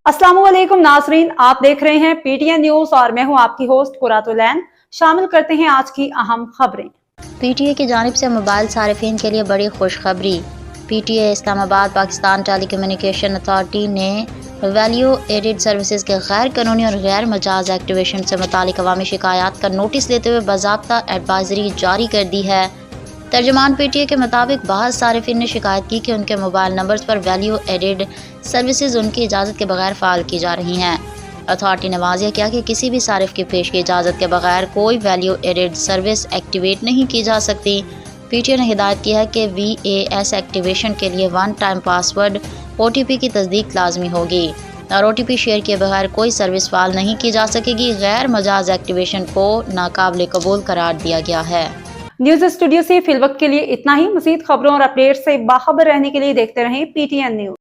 अस्सलामुअलैकुम नाजरीन, आप देख रहे हैं पीटीएन न्यूज और मैं हूं आपकी होस्ट कुरातुलैन। शामिल करते हैं आज की अहम खबरें। पीटीए की जानिब से मोबाइल सारिफिन के लिए बड़ी खुशखबरी। PTA Islamabad Pakistan telecommunication authority ने वैल्यू एडेड सर्विसेज के गैर कानूनी और गैर मजाज एक्टिवेशन से मुतालिक अवामी शिकायत का नोटिस लेते हुए बाज़ाब्ता एडवाइजरी जारी कर दी है। तर्जमान पीटीए के मुताबिक बहुत सारिफिन ने शिकायत की कि उनके मोबाइल नंबर्स पर वैल्यू एडेड सर्विसेज उनकी इजाज़त के बगैर फ़ाल की जा रही हैं। अथॉरिटी ने वाज़ेह किया कि किसी भी सारिफ की पेश की इजाज़त के बगैर कोई वैल्यू एडेड सर्विस एक्टिवेट नहीं की जा सकती। पीटीए ने हिदायत की है कि VAS एक्टिवेशन के लिए वन टाइम पासवर्ड OTP की तस्दीक लाजमी होगी और OTP शेयर किए बगैर कोई सर्विस फ़ाल नहीं की जा सकेगी। गैर मजाज एक्टिवेशन को नाकाबिल कबूल करार दिया गया है। न्यूज स्टूडियो से फिलवक्त के लिए इतना ही। मज़ीद खबरों और अपडेट से बाखबर रहने के लिए देखते रहें PTN न्यूज।